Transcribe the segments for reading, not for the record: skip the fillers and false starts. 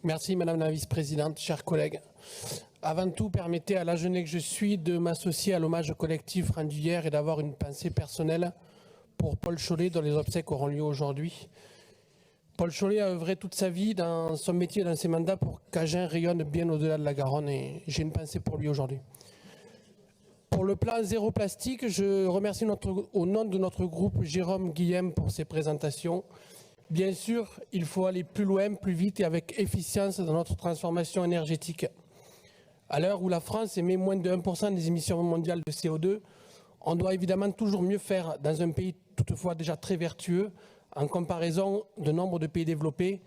Merci Madame la Vice-Présidente, chers collègues. Avant tout, permettez à la jeunesse que je suis de m'associer à l'hommage collectif rendu hier et d'avoir une pensée personnelle pour Paul Chollet dont les obsèques auront lieu aujourd'hui. Paul Chollet a œuvré toute sa vie dans son métier, dans ses mandats pour qu'Agen rayonne bien au-delà de la Garonne et j'ai une pensée pour lui aujourd'hui. Pour le plan zéro plastique, je remercie au nom de notre groupe Jérôme Guillem pour ses présentations. Bien sûr, il faut aller plus loin, plus vite et avec efficience dans notre transformation énergétique. À l'heure où la France émet moins de 1% des émissions mondiales de CO2, on doit évidemment toujours mieux faire dans un pays toutefois déjà très vertueux en comparaison de nombre de pays développés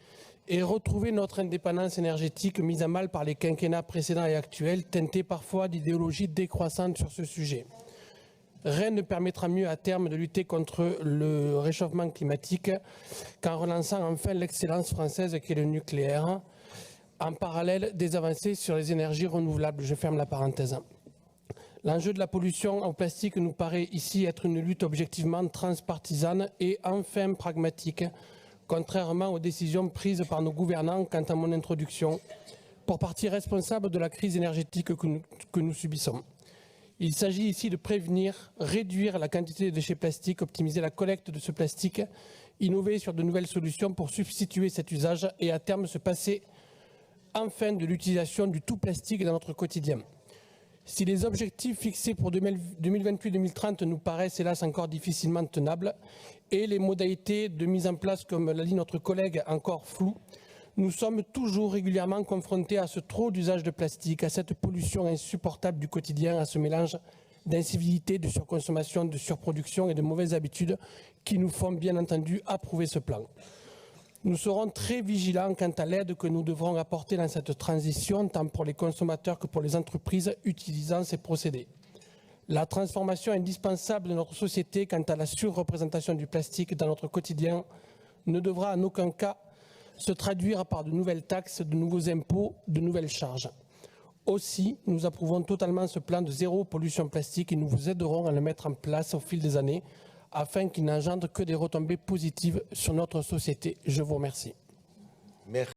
et retrouver notre indépendance énergétique mise à mal par les quinquennats précédents et actuels, teintés parfois d'idéologies décroissantes sur ce sujet. Rien ne permettra mieux à terme de lutter contre le réchauffement climatique qu'en relançant enfin l'excellence française qui est le nucléaire, en parallèle des avancées sur les énergies renouvelables. Je ferme la parenthèse. L'enjeu de la pollution au plastique nous paraît ici être une lutte objectivement transpartisane et enfin pragmatique, contrairement aux décisions prises par nos gouvernants quant à mon introduction, pour partie responsable de la crise énergétique que nous subissons. Il s'agit ici de prévenir, réduire la quantité de déchets plastiques, optimiser la collecte de ce plastique, innover sur de nouvelles solutions pour substituer cet usage et à terme se passer enfin de l'utilisation du tout plastique dans notre quotidien. Si les objectifs fixés pour 2028-2030 nous paraissent hélas encore difficilement tenables et les modalités de mise en place, comme l'a dit notre collègue, encore floues, nous sommes toujours régulièrement confrontés à ce trop d'usage de plastique, à cette pollution insupportable du quotidien, à ce mélange d'incivilité, de surconsommation, de surproduction et de mauvaises habitudes qui nous font bien entendu approuver ce plan. Nous serons très vigilants quant à l'aide que nous devrons apporter dans cette transition, tant pour les consommateurs que pour les entreprises utilisant ces procédés. La transformation indispensable de notre société quant à la surreprésentation du plastique dans notre quotidien ne devra en aucun cas se traduire par de nouvelles taxes, de nouveaux impôts, de nouvelles charges. Aussi, nous approuvons totalement ce plan de zéro pollution plastique et nous vous aiderons à le mettre en place au fil des années afin qu'il n'engendre que des retombées positives sur notre société. Je vous remercie. Merci.